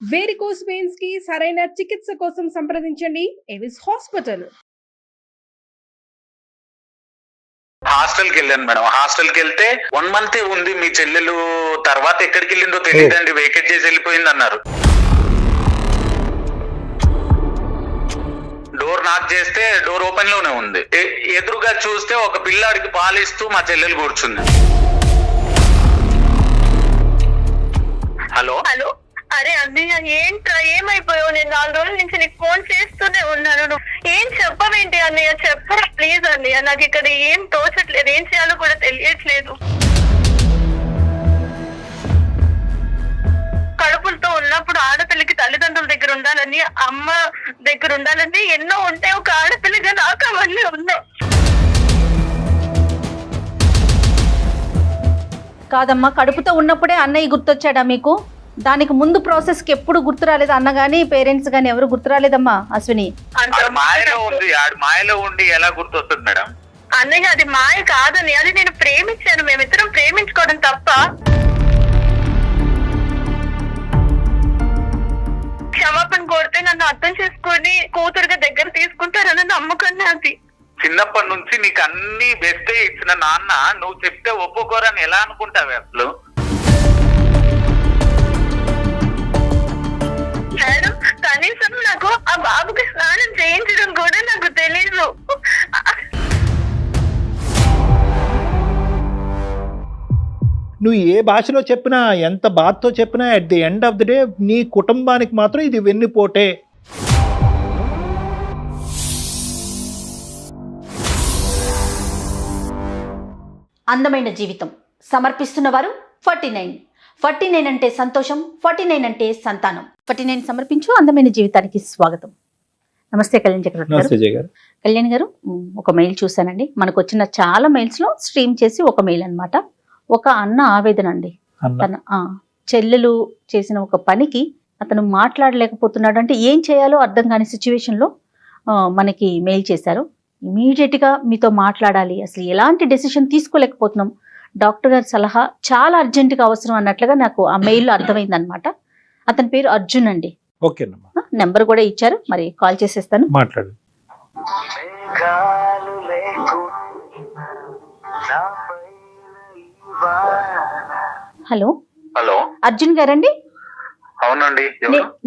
Varicose veins కి సరైన చికిత్స కోసం సంప్రదించండి ఎవిస్ హాస్పిటల్. హాస్టల్ కి వెళ్ళాను మేడం. హాస్టల్ కి వెళ్తే 1 month ఉంది మీ చెల్లెలు, తర్వాత ఎక్కడికి వెళ్ళిందో తెలియదండి, వేకెట్ చేసి వెళ్ళిపోయింది అన్నారు. డోర్ నాక్ చేస్తే డోర్ ఓపెన్ లోనే ఉంది. ఎదురుగా చూస్తే ఒక పిల్లాడికి పాలిస్తూ మా చెల్లెలు కూర్చుంది. హలో హలో, అరే అన్నయ్య ఏంట్రా, ఏమైపోయావు? నేను 4 రోజుల నుంచి నీకు ఫోన్ చేస్తూనే ఉన్నాను. నువ్వు ఏం చెప్పవేంటి అన్నయ్య? చెప్పరా ప్లీజ్ అన్నయ్య, నాకు ఇక్కడ ఏం తోచట్లేదు, ఏం చేయాలో కూడా తెలియట్లేదు. కడుపులతో ఉన్నప్పుడు ఆడపిల్లకి తల్లిదండ్రుల దగ్గర ఉండాలని, అమ్మ దగ్గర ఉండాలని ఎన్నో ఉంటాయి. ఒక ఆడపిల్లగా నాకు అవన్నీ ఉన్నాయి. కాదమ్మా, కడుపుతో ఉన్నప్పుడే అన్నయ్య గుర్తొచ్చాడా మీకు? దానికి ముందు ప్రాసెస్కి ఎప్పుడు గుర్తు రాలేదు? అన్న కానీ పేరెంట్స్ కానీ ఎవరు గుర్తు రాలేదమ్మా అశ్విని? మాయలో ఉంది, ఆడు మాయలో ఉండి ఎలా గుర్తొస్తుంది మేడం? అన్నయ్య అది మాయ కాదని, అది నేను ప్రేమించాను. మేమిద్దరం ప్రేమించుకోవడం తప్ప. క్షమాపణ కోరితే నన్ను అర్థం చేసుకొని కూతురుగా దగ్గర తీసుకుంటారన్న నమ్మకం నాది. చిన్నప్పటి నుంచి నీకు అన్ని బెస్ట్ ఇచ్చిన నాన్న నువ్వు చెప్తే ఒప్పుకోరని ఎలా అనుకుంటావు అసలు? మేడం, కనీసం నాకు ఆ బాబుకి స్నానం చేయించడం కూడా నాకు తెలీదు. నువ్వు ఏ భాషలో చెప్పినా, ఎంత బాధతో చెప్పినా, at the end of the day నీ కుటుంబానికి మాత్రం ఇది వెన్నుపోటే. అందమైన జీవితం సమర్పిస్తున్న వారు 49 అంటే సంతోషం, 49 అంటే సంతానం. 49 సమర్పించు అందమైన జీవితానికి స్వాగతం. నమస్తే కళ్యాణ్ చక్రవర్తి గారు. నమస్తే జయ గారు. కళ్యాణ్ గారు, ఒక మెయిల్ చూశానండి. మనకు వచ్చిన చాలా మెయిల్స్లో స్ట్రీమ్ చేసి ఒక మెయిల్ అన్నమాట. ఒక అన్న ఆవేదన అండి. తన చెల్లెలు చేసిన ఒక పనికి అతను మాట్లాడలేకపోతున్నాడు. అంటే ఏం చేయాలో అర్థం కాని సిచ్యువేషన్లో మనకి మెయిల్ చేశారు. ఇమీడియట్గా మీతో మాట్లాడాలి, అసలు ఎలాంటి డెసిషన్ తీసుకోలేకపోతున్నాం, డాక్టర్ గారి సలహా చాలా అర్జెంటుగా అవసరం అన్నట్లుగా నాకు ఆ మెయిల్లో అర్థమైంది అనమాట. అతని పేరు అర్జున్ అండి. ఓకేనమ్మా, నెంబర్ కూడా ఇచ్చారు, మరి కాల్ చేసేస్తాను, మాట్లాడు. హలో హలో, అర్జున్ గారండి? అవునండి.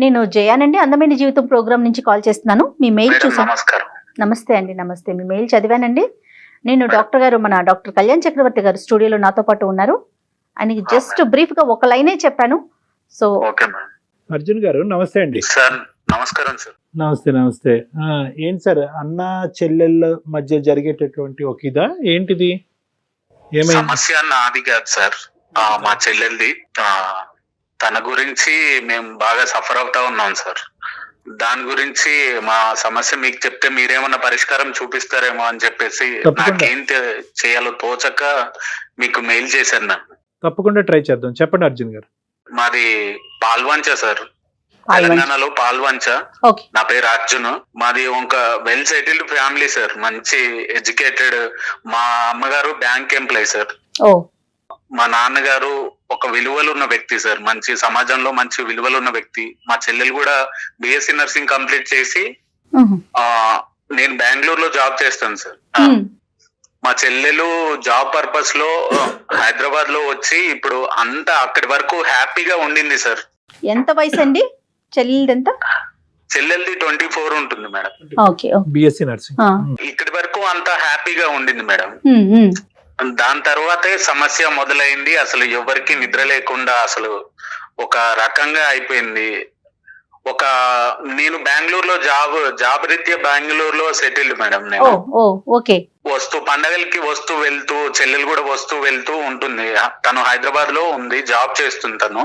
నేను జయానండి, అందమైన జీవితం ప్రోగ్రామ్ నుంచి కాల్ చేస్తున్నాను. మీ మెయిల్ చూసాను. నమస్కారం. నమస్తే అండి. నమస్తే. మీ మెయిల్ చదివానండి. నేను డాక్టర్ గారు, మన డాక్టర్ కళ్యాణ్ చక్రవర్తి గారు స్టూడియోలో నాతో పాటు ఉన్నారు. ఆయనకి జస్ట్ బ్రీఫ్ గా ఒక లైనే చెప్పాను. సో అర్జున్ గారు నమస్తే అండి. సార్ నమస్కారం సార్. నమస్తే నమస్తే. ఏంటి సార్, అన్న చెల్లెళ్ళ మధ్య జరిగేటటువంటి ఒక ఇదా ఏంటిది? ఏమైంది? సమస్య నాది కాదు సార్, మా చెల్లెల్ది. తన గురించి మేము బాగా సఫర్ అవుతా ఉన్నాం సార్. దాని గురించి మా సమస్య మీకు చెప్తే మీరేమన్నా పరిష్కారం చూపిస్తారేమో అని చెప్పేసి నాకేం చేయాలో తోచక మీకు మెయిల్ చేశాను. నాకు తప్పకుండా ట్రై చేద్దాం. చెప్పండి అర్జున్ గారు. మాది పాల్వంచ సార్, తెలంగాణలో పాల్వంచ. నా పేరు అర్జున్. మాది ఒక వెల్ సెటిల్డ్ ఫ్యామిలీ సార్, మంచి ఎడ్యుకేటెడ్. మా అమ్మగారు బ్యాంక్ ఎంప్లాయ్ సార్. మా నాన్నగారు ఒక విలువలు ఉన్న వ్యక్తి సార్, మంచి సమాజంలో మంచి విలువలు ఉన్న వ్యక్తి. మా చెల్లెలు కూడా బిఎస్సి నర్సింగ్ కంప్లీట్ చేసి నేను బెంగళూరులో జాబ్ చేస్తాను సార్. మా చెల్లెలు జాబ్ పర్పస్ లో హైదరాబాద్ లో వచ్చి ఇప్పుడు అంతా అక్కడి వరకు హ్యాపీగా ఉండింది సార్. ఎంత వయసు అండి చెల్లెలది? ఎంత? చెల్లెలది 24 ఉంటుంది మేడం. BSc nursing. ఇక్కడి వరకు అంతా హ్యాపీగా ఉండింది మేడం. దాని తర్వాతే సమస్య మొదలైంది. అసలు ఎవరికి నిద్ర లేకుండా అసలు ఒక రకంగా అయిపోయింది. నేను బెంగళూరులో జాబ్ రీత్యా బెంగళూరులో సెటిల్డ్ మేడం. నేను పండగలకి వస్తూ వెళ్తూ, చెల్లెలు కూడా వస్తూ వెళ్తూ ఉంటుంది. తను హైదరాబాద్ లో ఉంది, జాబ్ చేస్తుంది తను.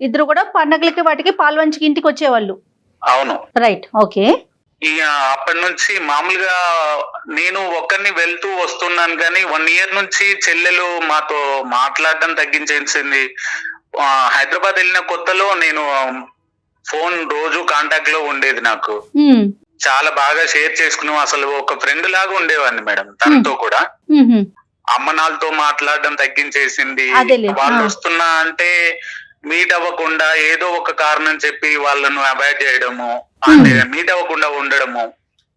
ఇద్దరు కూడా పండగలకి వాటికి పాల్వంచికి ఇంటికి వచ్చేవాళ్ళు. అవును, రైట్. ఓకే. ఇక అప్పటి నుంచి మామూలుగా నేను ఒక్కరిని వెళ్తూ వస్తున్నాను, కానీ 1 year నుంచి చెల్లెలు మాతో మాట్లాడడం తగ్గించేసింది. హైదరాబాద్ వెళ్ళిన కొత్తలో నేను ఫోన్ రోజు కాంటాక్ట్ లో ఉండేది. నాకు చాలా బాగా షేర్ చేసుకున్నాం. అసలు ఒక ఫ్రెండ్ లాగా ఉండేవాడిని మేడం తనతో కూడా. అమ్మ నాన్నతో మాట్లాడడం తగ్గించేసింది. వాళ్ళు వస్తున్నా అంటే మీట్ అవ్వకుండా ఏదో ఒక కారణం చెప్పి వాళ్ళను అవాయిడ్ చేయడము, అంటే మీట్ అవ్వకుండా ఉండడము,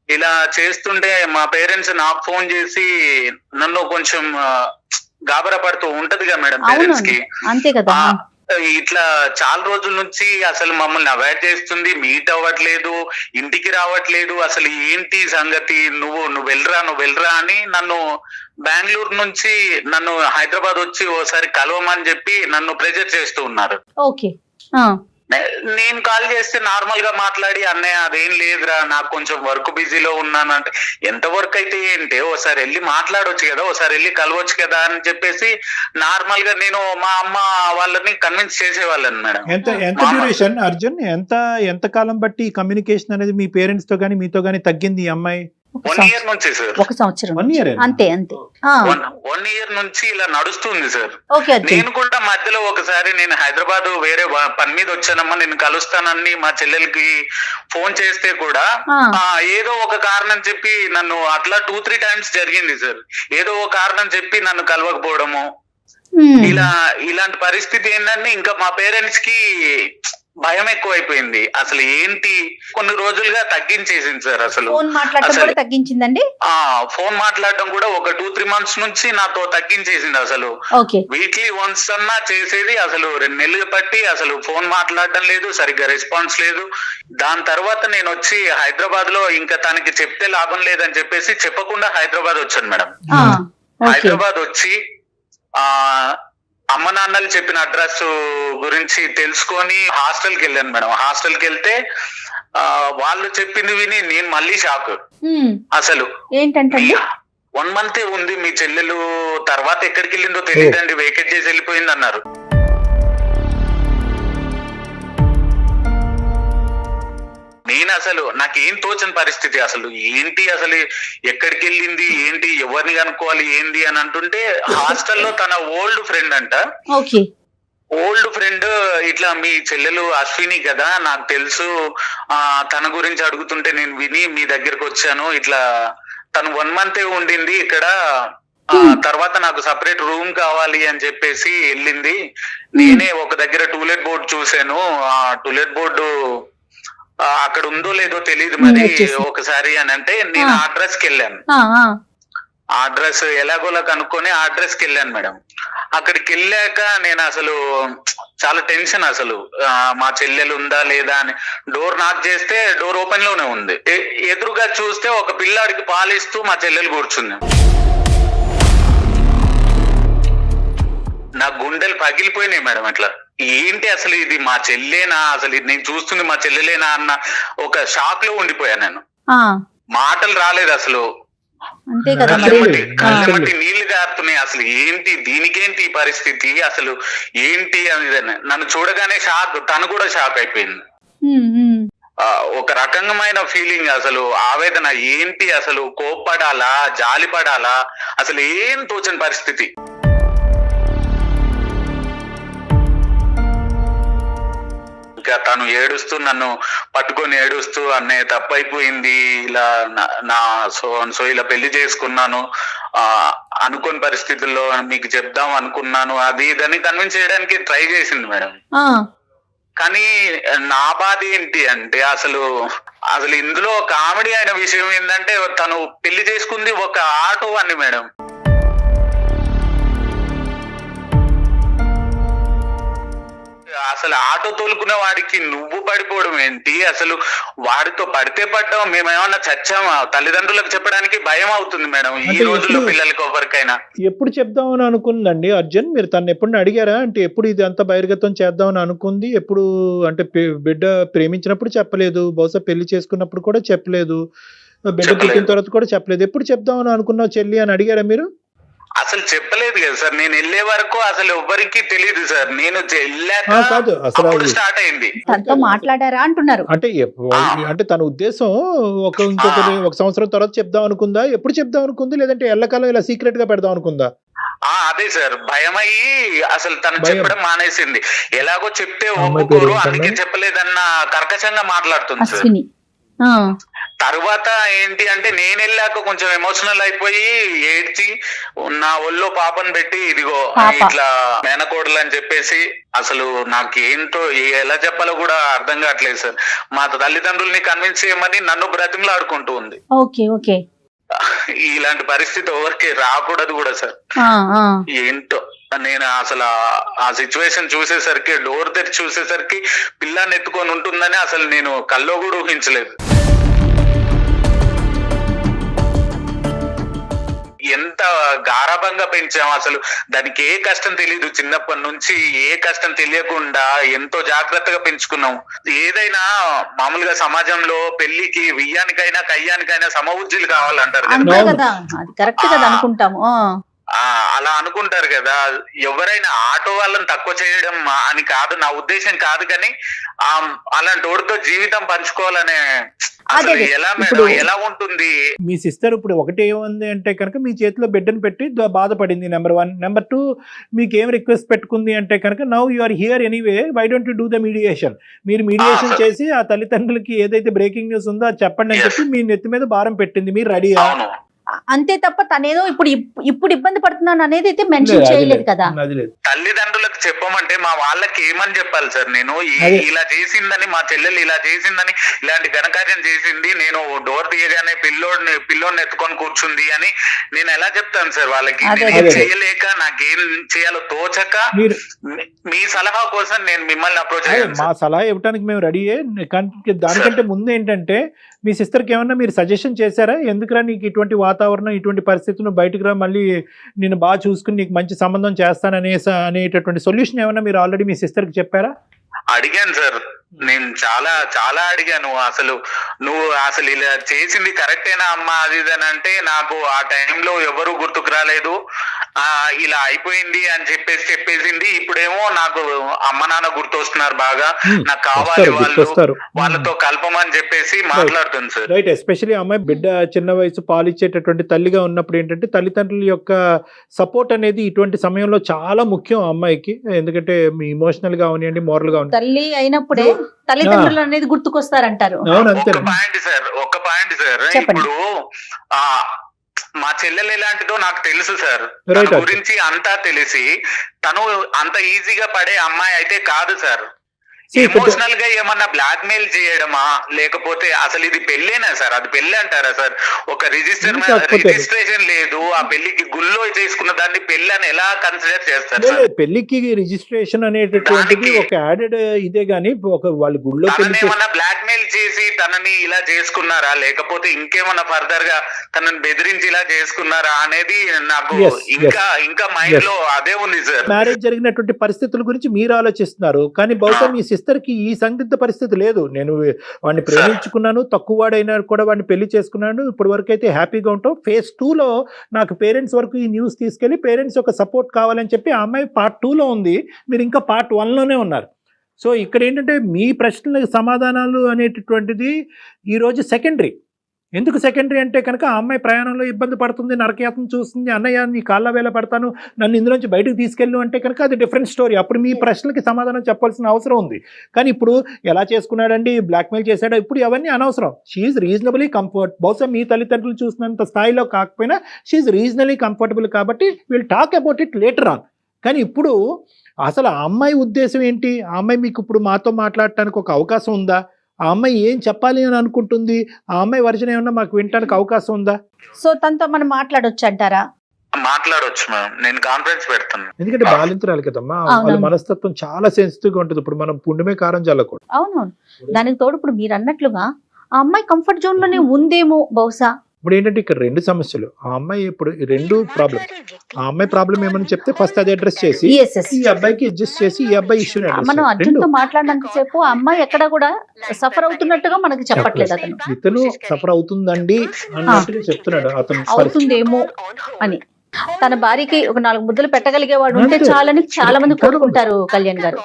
ఇలా చేస్తుంటే మా పేరెంట్స్ నాకు ఫోన్ చేసి నన్ను కొంచెం గాబరా పడుతూ ఉంటదిగా మేడం పేరెంట్స్ కి. అంతే కదా. ఇట్లా చాలా రోజుల నుంచి అసలు మమ్మల్ని అవాయిడ్ చేస్తుంది, మీట్ అవ్వట్లేదు, ఇంటికి రావట్లేదు, అసలు ఏంటి సంగతి, నువ్వు వెళ్ళరా అని నన్ను బెంగళూరు నుంచి నన్ను హైదరాబాద్ వచ్చి ఓసారి కలవమని చెప్పి నన్ను ప్రెజర్ చేస్తూ ఉన్నారు. ఓకే. నేను కాల్ చేస్తే నార్మల్ గా మాట్లాడి, అన్నయ్య అదేం లేదురా నాకు కొంచెం వర్క్ బిజీలో ఉన్నాను అంటే, ఎంత వర్క్ అయితే ఏంటి, ఓసారి వెళ్ళి మాట్లాడొచ్చు కదా, ఓసారి వెళ్ళి కలవచ్చు కదా అని చెప్పేసి నార్మల్ గా నేను మా అమ్మ వాళ్ళని కన్విన్స్ చేసేవాళ్ళని మేడం. ఎంత డ్యూరేషన్ అర్జున్, ఎంత కాలం బట్టి కమ్యూనికేషన్ అనేది మీ పేరెంట్స్ తో గానీ మీతో గానీ తగ్గింది ఈ అమ్మాయి? 1 year నుంచి సార్. 1 సంవత్సరం. 1 year అంతే. 1 year నుంచి ఇలా నడుస్తుంది సార్. ఓకే. నేను కూడా మధ్యలో ఒకసారి నేను హైదరాబాద్ వేరే పని మీద వచ్చానమ్మా, నేను కలుస్తానని మా చెల్లెలకి ఫోన్ చేస్తే కూడా ఏదో ఒక కారణం చెప్పి నన్ను అట్లా 2-3 times జరిగింది సార్. ఏదో ఒక కారణం చెప్పి నన్ను కలవకపోవడము, ఇలాంటి పరిస్థితి ఏంటంటే ఇంకా మా పేరెంట్స్ కి భయం ఎక్కువైపోయింది. అసలు ఏంటి, కొన్ని రోజులుగా తగ్గించేసింది సార్. అసలు ఫోన్ మాట్లాడడం కూడా తగ్గించిందండి. ఫోన్ మాట్లాడడం కూడా ఒక 2-3 months నుంచి నాతో తగ్గించేసింది. అసలు వీక్లీ వన్స్ అన్నా చేసేది, అసలు 2 నెలలు బట్టి అసలు ఫోన్ మాట్లాడడం లేదు, సరిగ్గా రెస్పాన్స్ లేదు. దాని తర్వాత నేను వచ్చి హైదరాబాద్ లో ఇంకా తనకి చెప్తే లాభం లేదని చెప్పేసి చెప్పకుండా హైదరాబాద్ వచ్చాను మేడం. హైదరాబాద్ వచ్చి అమ్మ నాన్నలు చెప్పిన అడ్రస్ గురించి తెలుసుకొని హాస్టల్కి వెళ్ళాను మేడం. హాస్టల్కి వెళ్తే వాళ్ళు చెప్పింది విని నేను మళ్ళీ షాక్. అసలు ఏంటంటే 1 month ఉంది మీ చెల్లెలు, తర్వాత ఎక్కడికి వెళ్ళిందో తెలియదండి, వేకెట్ చేసి వెళ్ళిపోయింది అన్నారు. నేను అసలు నాకేం తోచని పరిస్థితి, అసలు ఏంటి, అసలు ఎక్కడికి వెళ్ళింది ఏంటి, ఎవరిని కనుక్కోవాలి ఏంది అని అంటుంటే, హాస్టల్లో తన ఓల్డ్ ఫ్రెండ్ అంట. ఓల్డ్ ఫ్రెండ్ ఇట్లా మీ చెల్లెలు అశ్విని కదా నాకు తెలుసు, తన గురించి అడుగుతుంటే నేను విని మీ దగ్గరకు వచ్చాను, ఇట్లా తను 1 month ఉండింది ఇక్కడ, తర్వాత నాకు సపరేట్ రూమ్ కావాలి అని చెప్పేసి వెళ్ళింది. నేనే ఒక దగ్గర టూలెట్ బోర్డు చూసాను, ఆ టూలెట్ బోర్డు అక్కడ ఉందో లేదో తెలియదు మరి ఒకసారి అని అంటే, నేను ఆ అడ్రస్ కి వెళ్ళాను. ఆ అడ్రస్ ఎలాగోలా కనుక్కొని ఆ అడ్రస్ కి వెళ్ళాను మేడం. అక్కడికి వెళ్ళాక నేను అసలు చాలా టెన్షన్, అసలు మా చెల్లెలు ఉందా లేదా అని. డోర్ నాక్ చేస్తే డోర్ ఓపెన్ లోనే ఉంది. ఎదురుగా చూస్తే ఒక పిల్లాడికి పాలిస్తూ మా చెల్లెలు కూర్చుంది. నా గుండెలు పగిలిపోయినాయి మేడం. అట్లా ఏంటి అసలు ఇది మా చెల్లేనా, అసలు ఇది నేను చూస్తుంది మా చెల్లెలేనా అన్న ఒక షాక్ లో ఉండిపోయాను నేను. మాటలు రాలేదు అసలు, కళ్ళమట్టి నీళ్లు గారుతున్నాయి. అసలు ఏంటి, దీనికేంటి ఈ పరిస్థితి, అసలు ఏంటి అని నన్ను చూడగానే షాక్, తను కూడా షాక్ అయిపోయింది. ఒక రకమైన ఫీలింగ్, అసలు ఆవేదన, ఏంటి అసలు కోప్పడాలా జాలి పడాలా అసలు ఏం తోచని పరిస్థితి. తను ఏడుస్తూ నన్ను పట్టుకొని ఏడుస్తూ, అన్నయ్య తప్పైపోయింది, ఇలా సో ఇలా పెళ్లి చేసుకున్నాను, అనుకోని పరిస్థితుల్లో మీకు చెప్దాం అనుకున్నాను, అది ఇదని కన్విన్స్ చేయడానికి ట్రై చేసింది మేడం. కానీ నా బాధ ఏంటి అంటే, అసలు ఇందులో కామెడీ అయిన విషయం ఏంటంటే, తను పెళ్లి చేసుకుంది ఒక ఆటో అని మేడం. అసలు ఆటో తోలుకునే వాడికి నువ్వు పడిపోవడం ఏంటి, అసలు వాడితో పడితే పడ్డాం, మేమేమన్నా చచ్చామా, తల్లిదండ్రులకు చెప్పడానికి భయం అవుతుంది మేడం ఈ రోజుల్లో పిల్లలకి ఎవరికైనా. ఎప్పుడు చెప్దామని అనుకుందండి అర్జున్, మీరు తను ఎప్పుడు అడిగారా అంటే, ఎప్పుడు ఇది అంత బహిర్గతం చేద్దామని అనుకుంది, ఎప్పుడు అంటే బిడ్డ ప్రేమించినప్పుడు చెప్పలేదు, బహుశా పెళ్లి చేసుకున్నప్పుడు కూడా చెప్పలేదు, బిడ్డ పుట్టిన తర్వాత కూడా చెప్పలేదు, ఎప్పుడు చెప్దామని అనుకున్నావు చెల్లి అని అడిగారా మీరు? అసలు చెప్పలేదు కదా సార్, నేను వెళ్ళే వరకు అసలు ఎవరికి తెలియదు సార్. నేను స్టార్ట్ అయింది. తనతో మాట్లాడారా అంటున్నారు. అంటే తన ఉద్దేశం ఒక 1 సంవత్సరం తర్వాత చెప్దాం అనుకుందా, ఎప్పుడు చెప్దాం అనుకుంది, లేదంటే ఎల్లకాలం ఇలా సీక్రెట్ గా పెడదాం అనుకుందా? అదే సార్, భయమయ్యి అసలు తను చెప్పడం మానేసింది. ఎలాగో చెప్తే ఒప్పుకోరు, అందుకే చెప్పలేదన్న కర్కశంగా మాట్లాడుతుంది సార్. తర్వాత ఏంటి అంటే నేను వెళ్ళాక కొంచెం ఎమోషనల్ అయిపోయి ఏడ్చి నా ఒళ్ళో పాపను పెట్టి ఇదిగో పాప. ఇట్లా మేనకోడలు అని చెప్పేసి అసలు నాకేంటో ఎలా చెప్పాలో కూడా అర్థం కావట్లేదు సార్. మా తల్లిదండ్రుల్ని కన్విన్స్ చేయమని నన్ను బ్రతిమలాడుకుంటూ ఉంది. Okay okay. ఇలాంటి పరిస్థితి ఎవరికి రాకూడదు కూడా సార్. ఏంటో నేను అసలు ఆ సిచ్యువేషన్ చూసేసరికి డోర్ తెరిచి చూసేసరికి పిల్లాన్ని ఎత్తుకొని ఉంటుందని అసలు నేను కల్లో కూడా ఊహించలేదు. ఎంత గారాబంగా పెంచాం, అసలు దానికి ఏ కష్టం తెలియదు. చిన్నప్పటి నుంచి ఏ కష్టం తెలియకుండా ఎంతో జాగ్రత్తగా పెంచుకున్నాం. ఏదైనా మామూలుగా సమాజంలో పెళ్లికి వియ్యానికైనా కయ్యానికైనా సమవుజ్జులు కావాలంటారు అంతే కదా. కదా, అది కరెక్ట్ కదా అనుకుంటాము. అలా అనుకుంటారు కదా. ఎవరైనా ఆటో వాళ్ళని తక్కువ చేయడం అని కాదు, నా ఉద్దేశం కాదు. కానీ అలాంటి వాడితో జీవితం పంచుకోవాలనే అసలు ఎలా మేడం ఎలా ఉంటుంది? మీ సిస్టర్ ఇప్పుడు ఒకటి ఏముంది అంటే కనుక మీ చేతిలో బిడ్డను పెట్టి బాధపడింది, నెంబర్ 1. నెంబర్ 2, మీకు ఏం రిక్వెస్ట్ పెట్టుకుంది అంటే కనుక now you are here anyway, why don't you do the mediation. మీరు మీడియేషన్ చేసి ఆ తల్లిదండ్రులకి ఏదైతే బ్రేకింగ్ న్యూస్ ఉందో అది చెప్పండి అని చెప్పి మీ నెత్తి మీద భారం పెట్టింది. మీరు రెడీయా? అంతే తప్ప తనేదో ఇప్పుడు ఇబ్బంది పడుతున్నాను అనేది అయితే మెన్షన్ చేయలేదు కదా. తల్లిదండ్రులకు చెప్పమంటే మా వాళ్ళకి ఏమని చెప్పాలి సార్? నేను ఇలా చేసిందని, మా చెల్లెలు ఇలా చేసిందని, ఇలాంటి ఘనకార్యం చేసింది, నేను డోర్ తీయగానే పిల్లోడిని ఎత్తుకొని కూర్చుంది అని నేను ఎలా చెప్తాను సార్ వాళ్ళకి? నేను చేయలేక నాకేం చేయాలో తోచక మీ సలహా కోసం నేను మిమ్మల్ని అప్రోచ్ అయ్యాను. మా సలహా ఇవ్వడానికి మేము రెడీయే. దానికంటే ముందు ఏంటంటే మీ సిస్టర్కి ఏమన్నా మీరు సజెషన్ చేశారా? ఎందుకురా నీకు ఇటువంటి వాతావరణం, ఇటువంటి పరిస్థితులు, బయటకు రా, మళ్ళీ నేను బాగా చూసుకుని నీకు మంచి సంబంధం అనేటటువంటి సొల్యూషన్ ఏమన్నా మీరు ఆల్రెడీ మీ సిస్టర్కి చెప్పారా? అడిగాను సార్, నేను చాలా చాలా అడిగాను. అసలు నువ్వు అసలు ఇలా చేసింది కరెక్టేనా అమ్మా అది ఇది అంటే నాకు ఆ టైంలో ఎవరు గుర్తుకు రాలేదు. ఇలా అయిపోయింది అని చెప్పేసింది. ఇప్పుడేమో నాకు అమ్మ నాన్న గుర్తొస్తున్నారు బాగా, నాకు కావాలి వాళ్ళతో కలపమని చెప్పేసి మాట్లాడుతుంది సార్. రైట్. ఎస్పెషల్లీ అమ్మాయి బిడ్డ చిన్న వయసు పాలిచ్చేటటువంటి తల్లిగా ఉన్నప్పుడు ఏంటంటే తల్లిదండ్రుల యొక్క సపోర్ట్ అనేది ఇటువంటి సమయంలో చాలా ముఖ్యం అమ్మాయికి. ఎందుకంటే మీ ఇమోషనల్ గా అవనివ్వండి, మోరల్ గా తల్లి అయినప్పుడే తల్లిదండ్రులు అనేది గుర్తుకొస్తారంటారు. ఒక్క పాయింట్ సార్, ఇప్పుడు మా చెల్లెలు ఎలాంటిదో నాకు తెలుసు సార్. తన గురించి అంతా తెలిసి తను అంత ఈజీగా పడే అమ్మాయి అయితే కాదు సార్. ఎమోషనల్ గా ఏమన్నా బ్లాక్ మెయిల్ చేయడమా, లేకపోతే అసలు ఇది పెళ్ళేనా సార్? అది పెళ్లి అంటారా సార్? ఒక రిజిస్ట్రేషన్ లేదు, ఆ పెళ్లికి గుళ్ళో చేసుకున్న దాన్ని పెళ్లి అని ఎలా కన్సిడర్ చేస్తారు సార్? పెళ్లికి రిజిస్ట్రేషన్ అనేటటువంటిది ఒక యాడెడ్ ఇదే గానీ వాళ్ళు గుళ్ళో ఏమన్నా బ్లాక్ మెయిల్ చేసి తనని ఇలా చేసుకున్నారా, లేకపోతే ఇంకేమన్నా ఫర్దర్ గా తనని బెదిరించి ఇలా చేసుకున్నారా అనేది నాకు ఇంకా మైండ్ లో అదే ఉంది సార్. మ్యారేజ్ జరిగినటువంటి పరిస్థితుల గురించి మీరు ఆలోచిస్తున్నారు, కానీ బహుశా మీ సిస్టర్ కి ఈ సందిగ్ధ పరిస్థితి లేదు. నేను వాడిని ప్రేమించుకున్నాను, తక్కువ వాడైనా కూడా వాడిని పెళ్లి చేసుకున్నాను, ఇప్పటి వరకు అయితే హ్యాపీగా ఉంటాం. phase 2లో నాకు పేరెంట్స్ వరకు ఈ న్యూస్ తీసుకెళ్లి పేరెంట్స్ యొక్క సపోర్ట్ కావాలని చెప్పి ఆ అమ్మాయి part 2లో ఉంది, మీరు ఇంకా part 1లోనే ఉన్నారు. సో ఇక్కడ ఏంటంటే మీ ప్రశ్నలకు సమాధానాలు అనేటటువంటిది ఈరోజు సెకండరీ. ఎందుకు సెకండరీ అంటే కనుక ఆ అమ్మాయి ప్రయాణంలో ఇబ్బంది పడుతుంది, నరకయాత్ర చూస్తుంది, అన్నయ్య నీ కాళ్ళ వేళ పడతాను, నన్ను ఇందులోంచి బయటకు తీసుకెళ్ళు అంటే కనుక అది డిఫరెంట్ స్టోరీ. అప్పుడు మీ ప్రశ్నలకి సమాధానం చెప్పాల్సిన అవసరం ఉంది. కానీ ఇప్పుడు ఎలా చేసుకున్నాడండి, బ్లాక్మెయిల్ చేశాడా, ఇప్పుడు అవన్నీ అనవసరం. She's reasonably comfort. బహుశా మీ తల్లిదండ్రులు చూసినంత స్థాయిలో కాకపోయినా షీఈ్ రీజనబుల్లీ కంఫర్టబుల్ కాబట్టి will talk about it later on. కానీ ఇప్పుడు అసలు ఆ అమ్మాయి ఉద్దేశం ఏంటి? ఆ అమ్మాయి మీకు ఇప్పుడు మాతో మాట్లాడటానికి ఒక అవకాశం ఉందా? ఆ అమ్మాయి ఏం చెప్పాలి అని అనుకుంటుంది? ఆ అమ్మాయి వర్జన్ ఏమన్నా మాకు వినడానికి అవకాశం ఉందా? సో తనతో మనం మాట్లాడొచ్చు అంటారా? మాట్లాడొచ్చు మ్యామ్, నేను కాన్ఫరెన్స్ పెడతాను. ఎందుకంటే బాలింతరాలు కదమ్మా, వాళ్ళ మనస్తత్వం చాలా సెన్సిటివ్ గా ఉంటుంది. ఇప్పుడు మనం పుండుమే కారం చల్లకూడదు. అవునవును. దానికి తోడు ఇప్పుడు మీరు అన్నట్లుగా ఆ అమ్మాయి కంఫర్ట్ జోన్ లోనే ఉందేమో బహుశా. ఇప్పుడు ఏంటంటే ఇక్కడ రెండు సమస్యలు. ఆ అమ్మాయి ఇప్పుడు రెండు ప్రాబ్లమ్. ఆ అమ్మాయి ప్రాబ్లం ఏమని చెప్తే ఫస్ట్ అది అడ్రస్ చేసి ఈ అబ్బాయికి అడ్జస్ట్ చేసి ఈ అబ్బాయి ఇష్యూ మనం అర్జున్ తో మాట్లాడినంత సేపు ఆ అమ్మాయి ఎక్కడ కూడా సఫర్ అవుతున్నట్టుగా మనకి చెప్పట్లేదు. ఇతను సఫర్ అవుతుందండి అన్నట్టుగా చెప్తున్నాడు. అతను అవుతుందేమో అని. తన భార్యకి ఒక 4 ముద్దలు పెట్టగలిగేవాడు ఉంటే చాలని చాలా మంది కోరుకుంటారు కళ్యాణ్ గారు.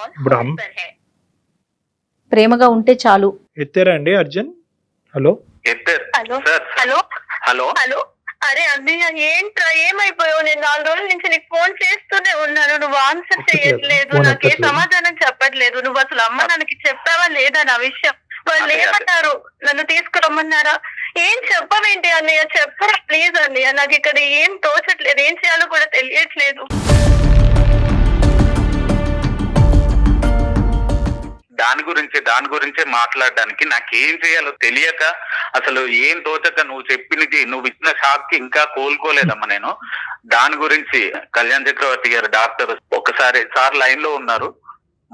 ప్రేమగా ఉంటే చాలు. ఎత్తారా అండి అర్జున్? Hello hello hello. అరే అన్నయ్య ఏంట్రా, ఏమైపోయావు? నేను 4 రోజుల నుంచి నీకు ఫోన్ చేస్తూనే ఉన్నాను, నువ్వు ఆన్సర్ చేయట్లేదు, నాకు ఏ సమాధానం చెప్పట్లేదు. నువ్వు అసలు అమ్మ నాన్నకి చెప్పావా లేదా నా విషయం? వాళ్ళు ఏమన్నారు? నన్ను తీసుకురమ్మన్నారా? ఏం చెప్పవేంటి అన్నయ్య, చెప్పరా ప్లీజ్ అన్నయ్య. నాకు ఇక్కడ ఏం తోచట్లేదు, ఏం చేయాలో కూడా తెలియట్లేదు. దాని గురించే మాట్లాడడానికి నాకేం చేయాలో తెలియక, అసలు ఏం తోచక, నువ్వు ఇచ్చిన షాక్ కి ఇంకా కోలుకోలేదమ్మా నేను. దాని గురించి కళ్యాణ్ చక్రవర్తి గారు డాక్టర్ ఒకసారి సార్ లైన్ లో ఉన్నారు,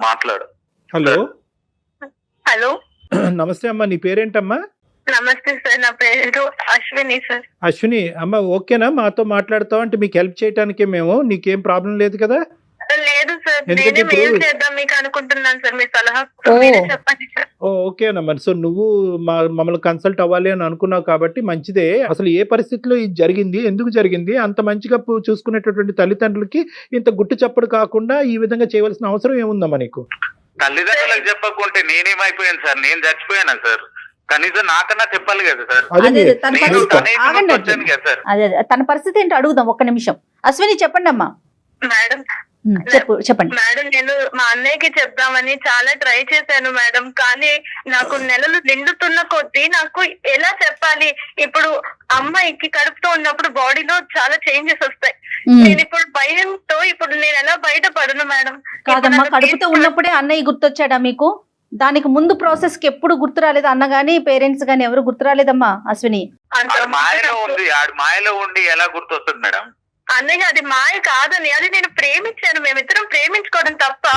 మాట్లాడు. హలో హలో నమస్తే అమ్మా, నీ పేరేంటమ్మా? నమస్తే సార్, నా పేరు అశ్విని సార్. అశ్విని అమ్మ, ఓకేనా మాతో మాట్లాడతావు? అంటే మీకు హెల్ప్ చేయడానికే మేము, నీకేం ప్రాబ్లం లేదు కదా? లేదు సార్, ఎందుకంటే నేనే మెయిల్ ఇప్పుడు- చేద్దాం మీకు అనుకుంటున్నాను సార్. మీ సలహా ఓ. మీరే చెప్పండి సార్. ఓకేనమ్మా. సో నువ్వు మమ్మల్ని కన్సల్ట్ అవ్వాలి అని అనుకున్నావు కాబట్టి మంచిదే. అసలు ఏ పరిస్థితిలో ఇది జరిగింది, ఎందుకు జరిగింది, అంత మంచిగా చూసుకునేటటువంటి తల్లిదండ్రులకి ఇంత గుట్టు చప్పుడు కాకుండా ఈ విధంగా చేయవలసిన అవసరం ఏముందమ్మా నీకు? తల్లిదండ్రులకు చెప్పకుంటే నేనేమైపోయాను సార్? నేను చచ్చిపోయాను సార్. కనీసం నాకన్నా చెప్పాలి కదా సార్. అదే అదే తన నేను పరిస్థితి తనే ఆగండి వచ్చాను కదా సార్. అదే తన పరిస్థితి ఏంటో అడుగుదాం ఒక్క నిమిషం. అశ్విని చెప్పండి అమ్మా. మేడం చెప్పండి. మేడం, నేను మా అన్నయ్యకి చెప్దామని చాలా ట్రై చేశాను మేడం, కానీ నాకు నెలలు నిండుతున్న కొద్దీ నాకు ఎలా చెప్పాలి? ఇప్పుడు అమ్మాయికి కడుపుతో ఉన్నప్పుడు బాడీలో చాలా చేంజెస్ వస్తాయి. నేను ఇప్పుడు భయంతో ఇప్పుడు నేను ఎలా బయటపడను మేడం? కాదమ్మా, కడుపుతో ఉన్నప్పుడే అన్నయ్య గుర్తొచ్చాడా మీకు? దానికి ముందు ప్రాసెస్ కి ఎప్పుడు గుర్తు రాలేదు? అన్న గానీ పేరెంట్స్ గానీ ఎవరు గుర్తు రాలేదమ్మా అశ్విని? ఆడు మాయలో ఉండి ఎలా గుర్తొస్తుంది మేడం? అన్నయ్య, అది మాయ కాదని, అది నేను ప్రేమించాను. మేమిద్దరం ప్రేమించుకోవడం తప్ప.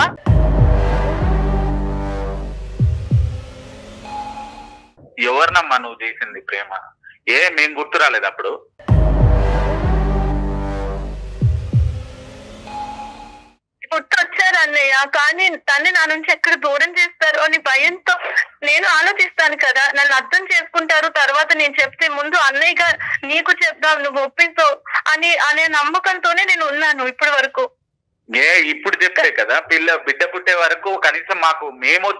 ఎవరినమ్మా నువ్వు చేసింది ప్రేమ? మేము గుర్తు రాలేదు అప్పుడు? గుర్తొచ్చారు అన్నయ్య, కానీ తన్ని నా నుంచి ఎక్కడ దూరం చేస్తారు అని భయంతో నేను ఆలోచిస్తాను కదా. నన్ను అర్థం చేసుకుంటారు, తర్వాత నేను చెప్తే ముందు అన్నయ్యగా నీకు చెప్దాం, నువ్వు ఒప్పిస్తావు అనే నమ్మకంతోనే నేను ఉన్నాను ఇప్పటి వరకు. ఇప్పుడు చెప్తే కదా, బిడ్డ పుట్టే వరకు కనీసం మాకు మేము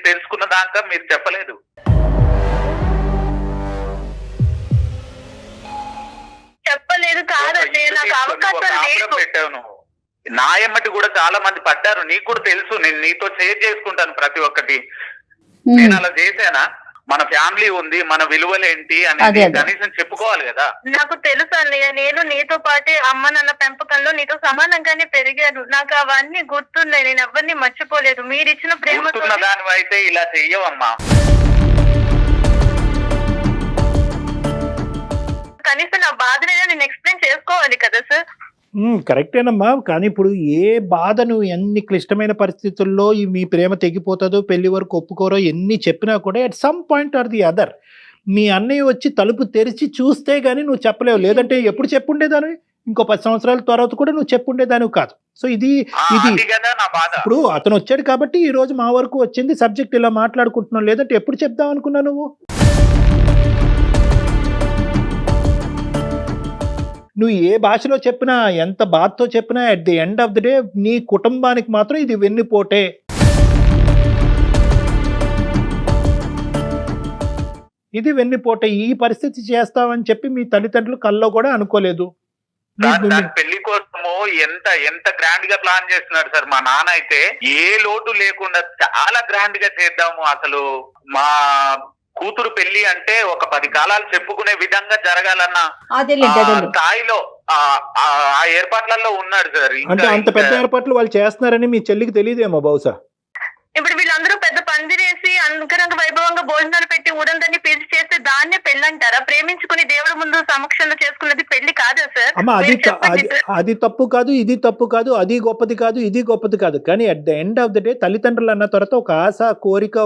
తెలుసుకున్న దాకా మీరు చెప్పలేదు. చెప్పలేదు కాదన్నయ్య, నాకు అవకాశం లేదు. పెట్టావు నువ్వు. నా ఎమ్మటి కూడా చాలా మంది పడ్డారు, నీకు కూడా తెలుసు. నేను నీతో షేర్ చేసుకుంటాను ప్రతి ఒక్కటి. నేను అలా చేశానా? మన ఫ్యామిలీ ఉంది, మన విలువలేంటి అనేది కనీసం చెప్పుకోవాలి కదా. నాకు తెలుసు అన్నయ్య, నేను నీతో పాటే అమ్మ నాన్న పెంపకంలో నీతో సమానంగానే పెరిగాను. నాకు అవన్నీ గుర్తున్నాయి, నేను ఎవరిని మర్చిపోలేదు. మీరు ఇచ్చిన ప్రేమతో దాని అయితే ఇలా చెయ్యవమ్మా. కనీసం నా బాధనైనా నేను ఎక్స్ప్లెయిన్ చేసుకోవాలి కదా సార్. కరెక్టేనమ్మా, కానీ ఇప్పుడు ఏ బాధను ఎన్ని క్లిష్టమైన పరిస్థితుల్లో మీ ప్రేమ తెగిపోతుందో, పెళ్లి వరకు ఒప్పుకోరో, ఎన్ని చెప్పినా కూడా at some point or the other మీ అన్నయ్య వచ్చి తలుపు తెరిచి చూస్తే గానీ నువ్వు చెప్పలేవు. లేదంటే ఎప్పుడు చెప్పుండేదానివి? ఇంకో 10 సంవత్సరాల తర్వాత కూడా నువ్వు చెప్పుండేదానివి కాదు. సో ఇది ఇప్పుడు అతను వచ్చాడు కాబట్టి ఈ రోజు మా వరకు వచ్చింది, సబ్జెక్ట్ ఇలా మాట్లాడుకుంటున్నావు. లేదంటే ఎప్పుడు చెప్దాం అనుకున్నావు నువ్వు? నువ్వు ఏ భాషలో చెప్పినా, ఎంత బాధతో చెప్పినా, at the end of the day నీ కుటుంబానికి మాత్రం ఇది వెన్నుపోటే. ఇది వెన్నుపోటే. ఈ పరిస్థితి చేస్తావని చెప్పి మీ తల్లిదండ్రులు కల్లో కూడా అనుకోలేదు. పెళ్లి కోసము ఎంత గ్రాండ్ గా ప్లాన్ చేస్తున్నాడు సార్ మా నాన్న. అయితే ఏ లోటు లేకుండా చాలా గ్రాండ్ గా చేద్దాము, అసలు మా కూతురు పెళ్లి అంటే ఒక 10 కాలాలు చెప్పుకునే విధంగా జరగాలన్న స్థాయిలో ఆ ఏర్పాట్లలో ఉన్నాడు సార్. అంటే అంత పెద్ద ఏర్పాట్లు వాళ్ళు చేస్తున్నారని మీ చెల్లికి తెలియదేమో బహుశా. ఇప్పుడు వీళ్ళందరూ పెద్ద పందిరేసి అంగరంగ వైభవంగా భోజనాలు పెట్టి ఊరందరినీ పిలిచి చేస్తే దాన్నే పెళ్లి అంటారా? ప్రేమించుకుని దేవుడి ముందు సమక్షంలో చేసుకున్నది పెళ్లి కాదా సార్? అమ్మా, అది తప్పు కాదు, ఇది తప్పు కాదు, అది గొప్పది కాదు, ఇది గొప్పది కాదు. కానీ at the end of the day తల్లిదండ్రులు అన్న తర్వాత ఒక ఆశ, కోరిక,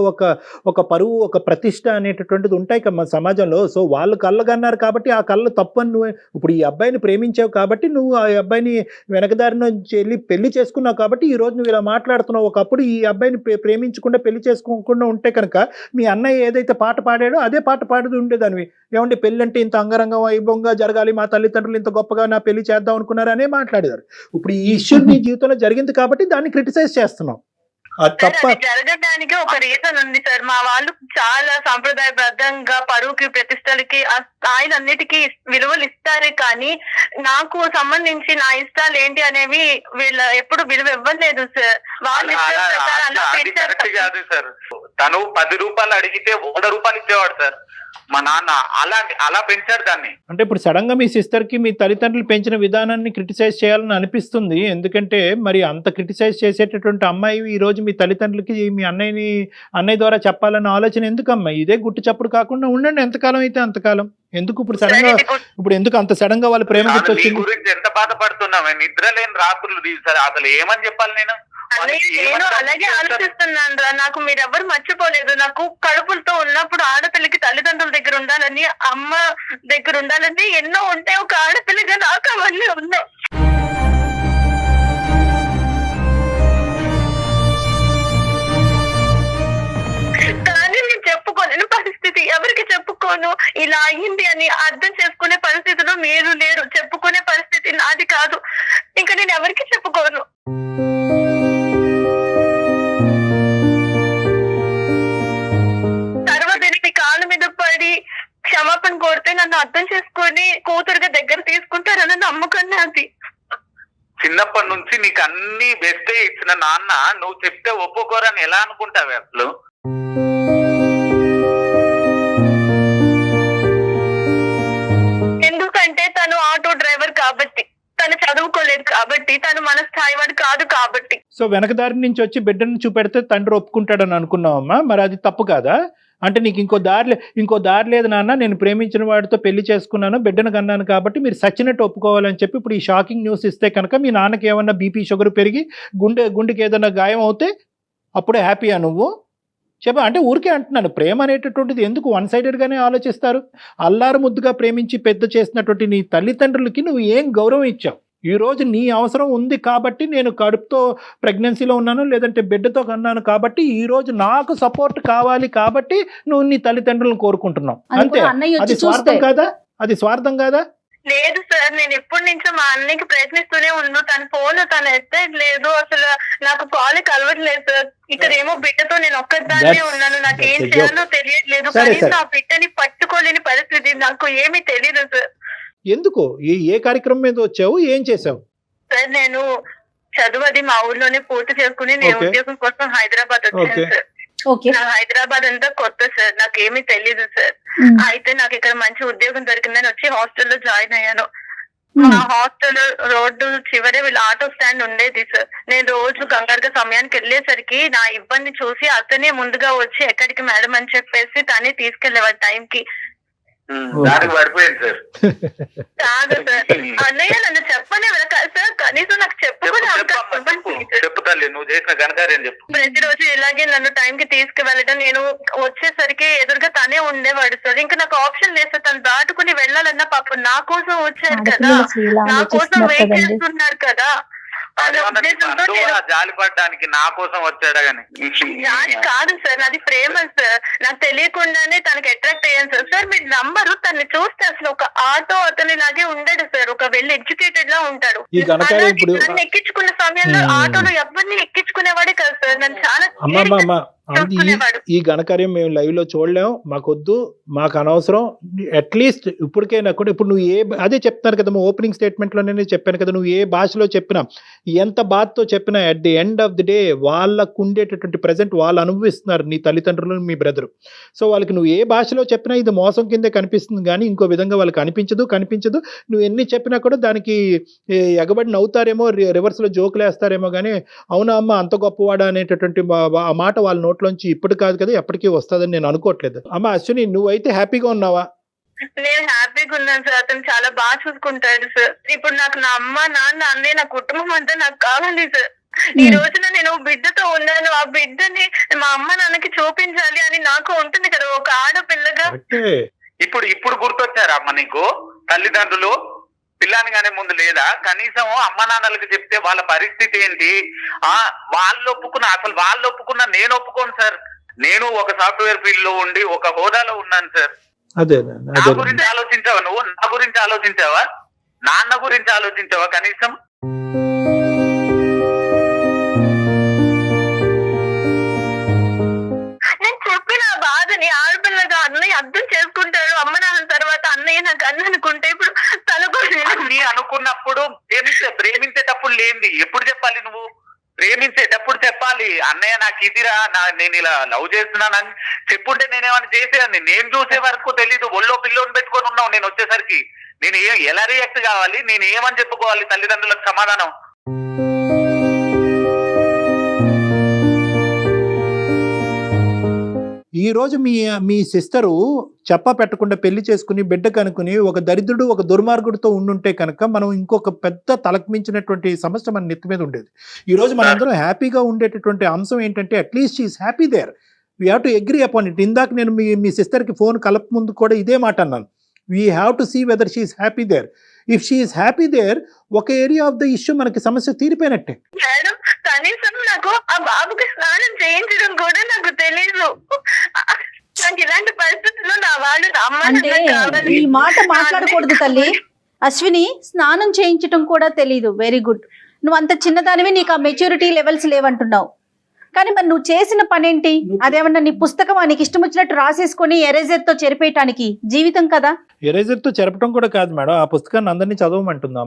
ఒక పరువు, ఒక ప్రతిష్ట అనేటటువంటిది ఉంటాయి కదా సమాజంలో. సో వాళ్ళు కళ్ళగన్నారు కాబట్టి ఆ కళ్ళు తప్పని నువ్వు ఇప్పుడు ఈ అబ్బాయిని ప్రేమించావు కాబట్టి నువ్వు ఆ అబ్బాయిని వెనకదారి నుంచి వెళ్ళి పెళ్లి చేసుకున్నావు కాబట్టి ఈ రోజు నువ్వు ఇలా మాట్లాడుతున్నావు. ఒకప్పుడు ఈ అబ్బాయిని ప్రేమించకుండా పెళ్లి చేసుకోకుండా ఉంటే కనుక మీ అన్నయ్య ఏదైతే పాట పాడాడో అదే పాట పాడుతూ ఉండేదానివి. ఏమంటే పెళ్లి అంటే ఇంత అంగరంగ వైభవంగా జరగాలి, మా తల్లిదండ్రులు ఇంత గొప్పగా నా పెళ్లి చేద్దాం అనుకున్నారు అనే మాట్లాడేదారు. ఇప్పుడు ఈ ఇష్యూ నీ జీవితంలో జరిగింది కాబట్టి దాన్ని క్రిటిసైజ్ చేస్తున్నావు. జరగడానికి ఒక రీజన్ ఉంది సార్. మా వాళ్ళు చాలా సాంప్రదాయబద్ధంగా పరువుకి, ప్రతిష్టలకి, ఆ స్థాయిలన్నిటికీ విలువలు ఇస్తారే కానీ నాకు సంబంధించి నా ఇష్టాలు ఏంటి అనేవి వీళ్ళ ఎప్పుడు విలువ ఇవ్వలేదు సార్. వాళ్ళు కాదు సార్. తను 10 రూపాయలు అడిగితే 100 రూపాయలు ఇచ్చేవాడు సార్ మా నాన్న. అలా పెంచాడు దాన్ని. అంటే ఇప్పుడు సడన్ గా మీ సిస్టర్ కి మీ తల్లిదండ్రులు పెంచిన విధానాన్ని క్రిటిసైజ్ చేయాలని అనిపిస్తుంది. ఎందుకంటే మరి అంత క్రిటిసైజ్ చేసేటటువంటి అమ్మాయి ఈ రోజు మీ తల్లిదండ్రులకి మీ అన్నయ్య ద్వారా చెప్పాలన్న ఆలోచన ఎందుకు అమ్మాయి? ఇదే గుట్టు చప్పుడు కాకుండా ఉండండి, ఎంతకాలం అయితే అంతకాలం. ఎందుకు ఇప్పుడు సడన్ గా ఎందుకు అంత సడన్ గా వాళ్ళ ప్రేమ నీ గుర్తొచ్చింది? గురించి ఎంత బాధపడుతున్నావు? నిద్ర లేని రాత్రులు సార్, అసలు ఏమని చెప్పాలి నేను? నేను అలాగే ఆలోచిస్తున్నాను రా. నాకు మీరెవ్వరు మర్చిపోలేదు. నాకు కడుపులతో ఉన్నప్పుడు ఆడపిల్లకి తల్లిదండ్రుల దగ్గర ఉండాలని, అమ్మ దగ్గర ఉండాలని ఎన్నో ఉంటాయి. ఒక ఆడపిల్లగా నాకు అవన్నీ ఉన్నాయి. కానీ నేను చెప్పుకోలేని పరిస్థితి, ఎవరికి చెప్పుకోను. ఇలా అయ్యింది అని అర్థం చేసుకునే పరిస్థితిలో మీరు లేరు. చెప్పుకునే పరిస్థితి నాది కాదు. ఇంకా నేను ఎవరికి చెప్పుకోను. కాళ్ళ మీద పడి క్షమాపణ కోరితే నన్ను అర్థం చేసుకొని కూతురుగా దగ్గర తీసుకుంటారన్న నమ్మకం నాది. చిన్నప్పటి నుంచి నీకు అన్ని బెస్టే ఇచ్చిన నాన్న నువ్వు చెప్తే ఒప్పుకోరని ఎలా అనుకుంటావు అసలు? ఎందుకంటే తను ఆటో డ్రైవర్ కాబట్టి, తను చదువుకోలేదు కాబట్టి, తను మన స్థాయి వాడు కాదు కాబట్టి. సో వెనక దారి నుంచి వచ్చి బిడ్డను చూపెడితే తండ్రి ఒప్పుకుంటాడని అనుకున్నావమ్మా, మరి అది తప్పు కాదా? అంటే నీకు ఇంకో దారి లేదు నాన్న, నేను ప్రేమించిన వాడితో పెళ్లి చేసుకున్నాను, బిడ్డను కన్నాను కాబట్టి మీరు సచ్చినట్టు ఒప్పుకోవాలని చెప్పి ఇప్పుడు ఈ షాకింగ్ న్యూస్ ఇస్తే కనుక మీ నాన్నకి ఏమన్నా బీపీ షుగర్ పెరిగి గుండెకి ఏదైనా గాయం అవుతే అప్పుడే హ్యాపీయా నువ్వు? చెప్పా. అంటే ఊరికే అంటున్నాను, ప్రేమ అనేటటువంటిది ఎందుకు వన్ సైడెడ్గానే ఆలోచిస్తారు? అల్లారు ముద్దుగా ప్రేమించి పెద్ద చేసినటువంటి నీ తల్లిదండ్రులకి నువ్వు ఏం గౌరవం ఇచ్చావు? ఈరోజు నీ అవసరం ఉంది కాబట్టి నేను కడుపుతో ప్రెగ్నెన్సీలో ఉన్నాను, లేదంటే బిడ్డతో కన్నాను కాబట్టి ఈరోజు నాకు సపోర్ట్ కావాలి కాబట్టి నువ్వు నీ తల్లిదండ్రులను కోరుకుంటున్నావు అంతే. అది స్వార్థం కాదా? అది స్వార్థం కాదా? లేదు సార్, నేను ఎప్పటి నుంచో మా అన్నయ్యకి ప్రయత్నిస్తూనే ఉన్నాను. తన ఫోన్ తను ఎత్తలేదు. అసలు నాకు కాల్ కలవట్లేదు సార్. ఇక్కడ ఏమో బిడ్డతో నేను ఒక్కదాన్నే ఉన్నాను. నాకు ఏం చేయాలో తెలియట్లేదు. కనీసం ఆ బిడ్డని పట్టుకోలేని పరిస్థితి. నాకు ఏమీ తెలియదు సార్. ఎందుకు? ఏ కార్యక్రమం మీద వచ్చావు? ఏం చేసావు? సార్ నేను చదువు అది మా ఊర్లోనే పూర్తి చేసుకుని నేను ఉద్యోగం కోసం హైదరాబాద్ వచ్చాను సార్. నా హైదరాబాద్ అంతా కొత్త సార్, నాకేమీ తెలీదు సార్. అయితే నాకు ఇక్కడ మంచి ఉద్యోగం దొరికిందని వచ్చి హాస్టల్లో జాయిన్ అయ్యాను. మా హాస్టల్ రోడ్డు చివరే వీళ్ళ ఆటో స్టాండ్ ఉండేది సార్. నేను రోజు కంగారుగా సమయానికి వెళ్ళేసరికి నా ఇబ్బంది చూసి అతనే ముందుగా వచ్చి ఎక్కడికి మేడం అని చెప్పేసి తనే తీసుకెళ్లేవాడు టైంకి. దానికి పడిపోయింది సార్. కాదు సార్, అన్నయ్య నన్ను చెప్పనే వెళ్ళకాదు సార్. కనీసం నాకు చెప్పుకునే చెప్పుతాలి, నువ్వు చేసిన ఘనకార్యం చెప్పు. ప్రతిరోజు ఇలాగే నన్ను టైంకి తీసుకువెళ్ళడం, నేను వచ్చేసరికి ఎదురుగా తనే ఉండేవాడు సార్. ఇంకా నాకు ఆప్షన్ లేదు సార్. తను దాటుకుని వెళ్ళాలన్నా పాపం నా కోసం వచ్చారు కదా, నా కోసం వెయిట్ చేస్తున్నారు కదా. జాలి పడ్డానికి నా కోసం వచ్చాడా గాని? జాలి కాదు సార్, అది ప్రేమ సార్. నాకు తెలియకుండానే తనకి అట్రాక్ట్ అయ్యాను సార్. సార్ మీరు నంబరు, తను చూస్తే అసలు ఒక ఆటో అతని లాగే ఉండడు సార్. ఒక వెల్ ఎడ్యుకేటెడ్ లా ఉంటాడు. నన్ను ఎక్కించుకున్న సమయంలో ఆటోలో ఎవరిని ఎక్కించుకునేవాడే కదా సార్. నన్ను చాలా ఈ ఘనకార్యం మేము లైవ్ లో చూడలేము, మాకొద్దు, మాకు అనవసరం. అట్లీస్ట్ ఇప్పటికైనా కూడా ఇప్పుడు నువ్వు అదే చెప్తాను కదా, ఓపెనింగ్ స్టేట్మెంట్ లోనే చెప్పాను కదా, నువ్వు ఏ భాషలో చెప్పినా, ఎంత బాధతో చెప్పినా, at the end of the day వాళ్ళకు ఉండేటటువంటి ప్రెజెంట్ వాళ్ళు అనుభవిస్తున్నారు, నీ తల్లిదండ్రులు, మీ బ్రదరు. సో వాళ్ళకి నువ్వు ఏ భాషలో చెప్పినా ఇది మోసం కిందే కనిపిస్తుంది కానీ ఇంకో విధంగా వాళ్ళకి కనిపించదు. నువ్వు ఎన్ని చెప్పినా కూడా దానికి ఎగబడి నవ్వుతారేమో, రివర్స్ లో జోకులు వేస్తారేమో కానీ అవునా అమ్మ అంత గొప్పవాడా అనేటటువంటి ఆ మాట వాళ్ళ నోట్లోంచి ఇప్పుడు కాదు కదా ఎప్పటికీ వస్తుందని నేను అనుకోవట్లేదు. అమ్మ అశ్విని, నువ్వైతే హ్యాపీగా ఉన్నావా? నేను హ్యాపీగా ఉన్నాను సార్. అతను చాలా బాగా చూసుకుంటాడు సార్. ఇప్పుడు నాకు నా అమ్మ, నాన్న, అన్నయ్య, నా కుటుంబం అంతా నాకు కావాలి సార్. ఈ రోజున నేను బిడ్డతో ఉన్నాను. ఆ బిడ్డని మా అమ్మ నాన్నకి చూపించాలి అని నాకు ఉంటుంది కదా ఒక ఆడపిల్లగా. ఇప్పుడు గుర్తొచ్చారా అమ్మ నీకు తల్లిదండ్రులు? పిల్లాని కానీ ముందు లేదా? కనీసం అమ్మ నాన్నలకు చెప్తే వాళ్ళ పరిస్థితి ఏంటి? వాళ్ళు ఒప్పుకున్నా నేను ఒప్పుకోను సార్. నేను ఒక సాఫ్ట్వేర్ ఫీల్డ్ లో ఉండి ఒక హోదాలో ఉన్నాను సార్. నా గురించి ఆలోచించావా నువ్వు? నా గురించి ఆలోచించావా? నాన్న గురించి ఆలోచించావా కనీసం? నేను చెప్పిన బాధని ఆడపిల్లగా అన్నయ్య అర్థం చేసుకుంటాడు. అమ్మ నాన్న తర్వాత అన్నయ్య నాకు అన్న అనుకుంటే ఇప్పుడు తనకు అనుకున్నప్పుడు ప్రేమించేటప్పుడు లేనిది ఎప్పుడు చెప్పాలి నువ్వు? ప్రేమించేటప్పుడు చెప్పాలి, అన్నయ్య నాకు ఇదిరా, నేను ఇలా లవ్ చేస్తున్నానని చెప్పుంటే నేనేమన్నా చేసేదాన్ని. నేను చూసే వరకు తెలీదు, ఒళ్ళో పిల్లోని పెట్టుకొని ఉన్నావు. నేను వచ్చేసరికి నేను ఎలా రియాక్ట్ కావాలి, నేను ఏమని చెప్పుకోవాలి తల్లిదండ్రులకు సమాధానం? ఈ రోజు మీ సిస్టరు చెప్ప పెట్టకుండా పెళ్లి చేసుకుని బిడ్డ కనుకుని ఒక దరిద్రుడు ఒక దుర్మార్గుడితో ఉండుంటే కనుక మనం ఇంకొక పెద్ద తలకు మించినటువంటి సమస్య మన నెత్తి మీద ఉండేది. ఈ రోజు మనందరం హ్యాపీగా ఉండేటటువంటి అంశం ఏంటంటే at least she's happy there, we have to agree upon it. ఇందాక నేను మీ సిస్టర్కి ఫోన్ కలప ముందు కూడా ఇదే మాట అన్నాను, we have to see whether she's happy there. If she's happy there, ఒక ఏరియా ఆఫ్ ద ఇష్యూ మనకి సమస్య తీరిపోయినట్టే. మేడం కనీసం నాకు ఆ బాబుకి స్నానం చేయించడం కూడా నాకు తెలీదు. నాకు ఇలాంటి పరిస్థితుల్లో నా వాళ్ళు నా అమ్మ అంటే నాన్న కావాలి. ఈ మాట మాట్లాడకూడదు తల్లి. అశ్విని, స్నానం చేయించడం కూడా తెలీదు. Very good. నువ్వు అంత చిన్నదానివి, నీకు ఆ మెచ్యూరిటీ లెవెల్స్ లేవంటున్నావు. కానీ మరి నువ్వు చేసిన పనేంటి? అదేమన్నా నీ పుస్తకం నీకు ఇష్టం వచ్చినట్టు రాసేసుకొని ఎరేజర్ తో చెరిపేయటానికి జీవితం కదా? ఎరేజర్ తో చెరపడం కూడా కాదు మేడం, ఆ పుస్తకాన్ని అందరినీ చదవమంటుందా?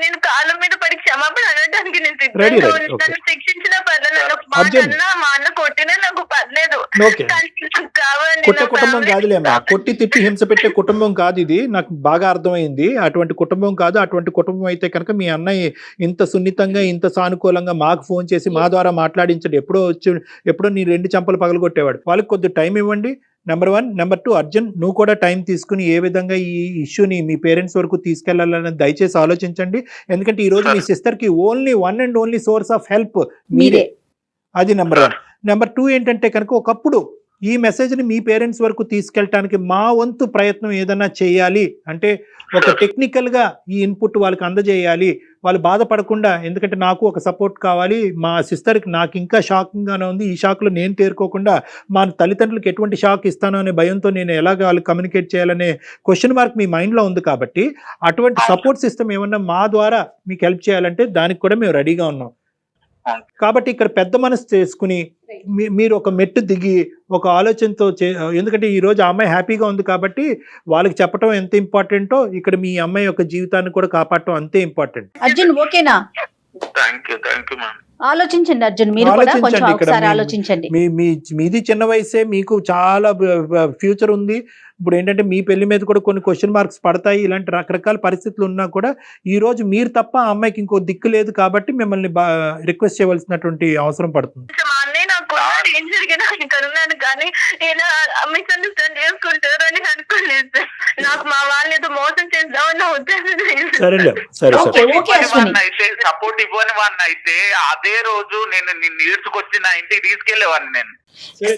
నేను కాళ్ళ మీద పడి క్షమాపణ అనడానికి నేను Ready, సిద్ధంగా ready, ఉన్నాను. okay. నన్ను శిక్షించినా పర్లేదు, నన్ను ఒక మాట అర్జున్. అన్నా మా అన్న కొట్టినా నాకు పర్లేదు. ఓకే, కానీ నాకు కావాలి, కొట్టే నా కుటుంబం family కాదులేమ్మా, కొట్టి తిట్టి హింస పెట్టే కుటుంబం కాదు ఇది. నాకు బాగా అర్థమైంది. అటువంటి కుటుంబం కాదు. అటువంటి కుటుంబం అయితే కనుక మీ అన్నయ్య ఇంత సున్నితంగా ఇంత సానుకూలంగా మాకు ఫోన్ చేసి మా ద్వారా మాట్లాడించండి. ఎప్పుడో నీ 2 చెంపలు పగలగొట్టేవాడు. వాళ్ళకి కొద్ది టైం ఇవ్వండి, నెంబర్ 1. నెంబర్ 2, అర్జున్ నువ్వు కూడా టైం తీసుకుని ఏ విధంగా ఈ ఇష్యూని మీ పేరెంట్స్ వరకు తీసుకెళ్లాలని దయచేసి ఆలోచించండి. ఎందుకంటే ఈ రోజు మీ సిస్టర్కి only 1 and only source of help మీరే. అది నెంబర్ 1. నెంబర్ 2 ఏంటంటే కనుక ఒకప్పుడు ఈ మెసేజ్ని మీ పేరెంట్స్ వరకు తీసుకెళ్ళటానికి మా వంతు ప్రయత్నం ఏదైనా చేయాలి అంటే ఒక టెక్నికల్గా ఈ ఇన్పుట్ వాళ్ళకి అందజేయాలి, వాళ్ళు బాధపడకుండా. ఎందుకంటే నాకు ఒక సపోర్ట్ కావాలి, మా సిస్టర్కి నాకు ఇంకా షాకింగ్గానే ఉంది, ఈ షాక్లో నేను తేరుకోకుండా మా తల్లిదండ్రులకు ఎటువంటి షాక్ ఇస్తానో అనే భయంతో నేను ఎలాగ వాళ్ళు కమ్యూనికేట్ చేయాలనే క్వశ్చన్ మార్క్ మీ మైండ్లో ఉంది. కాబట్టి అటువంటి సపోర్ట్ సిస్టమ్ ఏమన్నా మా ద్వారా మీకు హెల్ప్ చేయాలంటే దానికి కూడా మేము రెడీగా ఉన్నాం. కాబట్టి ఇక్కడ పెద్ద మనసు చేసుకుని మీరు ఒక మెట్టు దిగి ఒక ఆలోచనతో ఎందుకంటే ఈ రోజు ఆ అమ్మాయి హ్యాపీగా ఉంది కాబట్టి వాళ్ళకి చెప్పడం ఎంత ఇంపార్టెంటో ఇక్కడ మీ అమ్మాయి యొక్క జీవితాన్ని కూడా కాపాడటం అంతే ఇంపార్టెంట్. అర్జున్ ఓకేనా? Thank you ma'am. ఆలోచించండి అర్జున్, మీరు కూడా కొంచెం ఒకసారి ఆలోచించండి. మీది చిన్న వయసే, మీకు చాలా ఫ్యూచర్ ఉంది. ఇప్పుడు ఏంటంటే మీ పెళ్లి మీద కూడా కొన్ని క్వశ్చన్ మార్క్స్ పడతాయి. ఇలాంటి రకరకాల పరిస్థితులు ఉన్నా కూడా ఈ రోజు మీరు తప్ప ఆ అమ్మాయికి ఇంకో దిక్కు లేదు కాబట్టి మిమ్మల్ని రిక్వెస్ట్ చేయవలసినటువంటి అవసరం పడుతుంది. మా అన్నయ్య నాకు ఏం జరిగినా ఇక్కడ ఉన్నాను, కానీ ఇలా మిస్అండర్స్టాండ్ చేసుకుంటారు అని అనుకోలేదు. నాకు మా వాళ్ళు ఏదో మోసం చేద్దామని నా ఉద్దేశం లేదు. సరేలే, సరే సరే. ఓకే అశ్విని, అయితే సపోర్ట్ ఇవ్వని వాడిని అయితే అదే రోజు నేను నిన్ను ఈడ్చుకొచ్చి నా ఇంటికి తీసుకెళ్లేవాడిని నేను.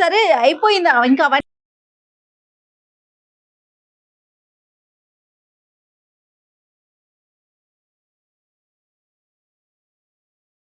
సరే అయిపోయిందా ఇంకా?